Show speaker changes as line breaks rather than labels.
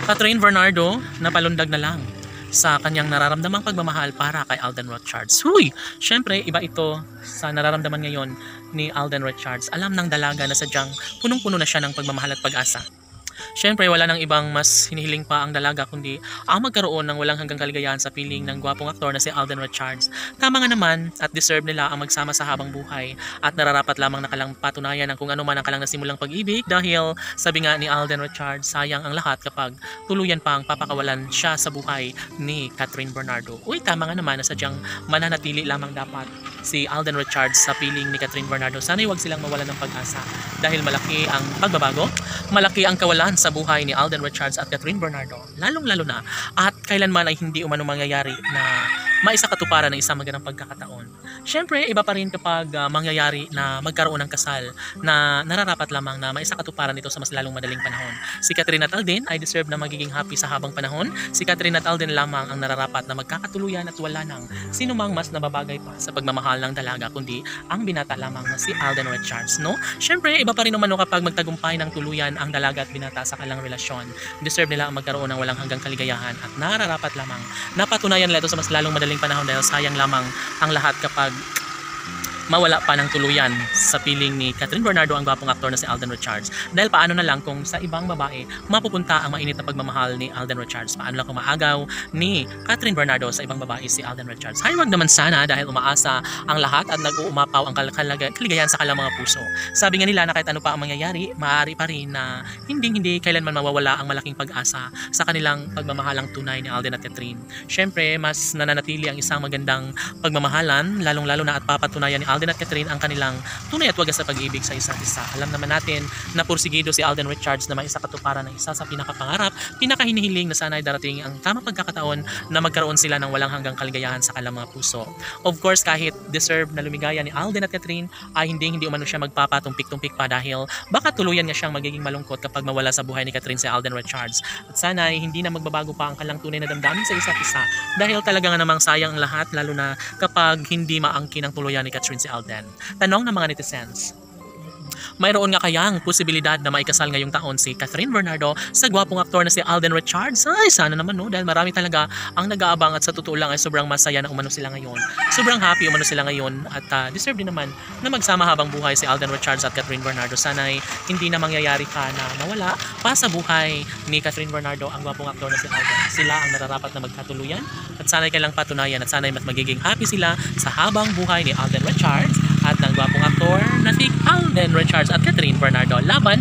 Catherine Bernardo napalundag na lang sa kanyang nararamdamang pagmamahal para kay Alden Richards. Huy! Siyempre, iba ito sa nararamdaman ngayon ni Alden Richards. Alam ng dalaga na sadyang punong-puno na siya ng pagmamahal at pag-asa. Siyempre, wala nang ibang mas hinihiling pa ang dalaga kundi ang magkaroon ng walang hanggang kaligayahan sa piling ng gwapong aktor na si Alden Richards. Tama nga naman at deserve nila ang magsama sa habang buhay at nararapat lamang na kalang patunayan ng kung ano man ang kalang nasimulang pag-ibig dahil sabi nga ni Alden Richards, sayang ang lahat kapag tuluyan pang papakawalan siya sa buhay ni Catherine Bernardo. Uy, tama nga naman na sadyang mananatili lamang dapat si Alden Richards sa piling ni Catherine Bernardo. Sana'y huwag silang mawalan ng pag-asa dahil malaki ang pagbabago, malaki ang kawalan sa buhay ni Alden Richards at Catherine Bernardo, lalong-lalo na at kailanman ay hindi umano mangyayari na maisakatuparan ng isang magandang pagkakataon. Siyempre, iba pa rin kapag mangyayari na magkaroon ng kasal na nararapat lamang na maisakatuparan ito sa mas lalong madaling panahon. Si Catherine at Alden ay deserve na magiging happy sa habang panahon. Si Catherine at Alden lamang ang nararapat na magkakatuluyan at wala nang sinumang mas nababagay pa sa pagmamahal ng dalaga kundi ang binata lamang na si Alden Richards, no? Siyempre, iba pa rin naman kapag magtagumpay ng tuluyan ang dalaga at binata sa kalang relasyon. Deserve nila ang magkaroon ng walang hanggang kaligayahan at nararapat lamang napatunayan nila ito sa mas lalong madaling panahon dahil sayang lamang ang lahat kapag mawala pa ng tuluyan sa piling ni Catherine Bernardo ang gwapong aktor na si Alden Richards. Dahil paano na lang kung sa ibang babae mapupunta ang mainit na pagmamahal ni Alden Richards? Paano lang kung maagaw ni Catherine Bernardo sa ibang babae si Alden Richards? Hay, wag naman sana dahil umaasa ang lahat at nag-uumapaw ang kaligayahan sa kanilang mga puso. Sabi nga nila na kahit ano pa ang mangyayari, maaari pa rin na hindi kailanman mawawala ang malaking pag-asa sa kanilang pagmamahalang tunay ni Alden at Catherine. Siyempre, mas nananatili ang isang magandang pagmamahalan, lalong-lalo na at papatunayan ni Alden at Catherine ang kanilang tunay at wagas na pag-ibig sa isa't isa. Alam naman natin na pursigido si Alden Richards na maisakatuparan ng isa sa pinakapangarap, pinakahinihiling na sana ay darating ang tamang pagkakataon na magkaroon sila ng walang hanggang kaligayahan sa kanilang mga puso. Of course, kahit deserve na lumigaya ni Alden at Catherine, ay hindi umano siya magpapatumpik-tumpik pa dahil baka tuluyan nga siyang magiging malungkot kapag mawala sa buhay ni Catherine si Alden Richards. At sana ay hindi na magbabago pa ang kanilang tunay na damdamin sa isa't isa dahil talaga nga namang sayang ang lahat lalo na kapag hindi maangkin ang tuluyan ni Catherine si Alden. Tanong ng mga netizens, mayroon nga kayang posibilidad na maikasal ngayong taon si Catherine Bernardo sa gwapong aktor na si Alden Richards? Ay, sana naman no, dahil marami talaga ang nag-aabang at sa totoo lang ay sobrang masaya na umano sila ngayon. Sobrang happy umano sila ngayon at deserve din naman na magsama habang buhay si Alden Richards at Catherine Bernardo. Sana'y hindi na mangyayari pa na mawala pa sa buhay ni Catherine Bernardo ang gwapong aktor na si Alden. Sila ang nararapat na magkatuluyan at sana'y kailang patunayan at sana'y mas magiging happy sila sa habang buhay ni Alden Richards at ng gwapong aktor na si Alden Richards at Catherine Bernardo. Laban!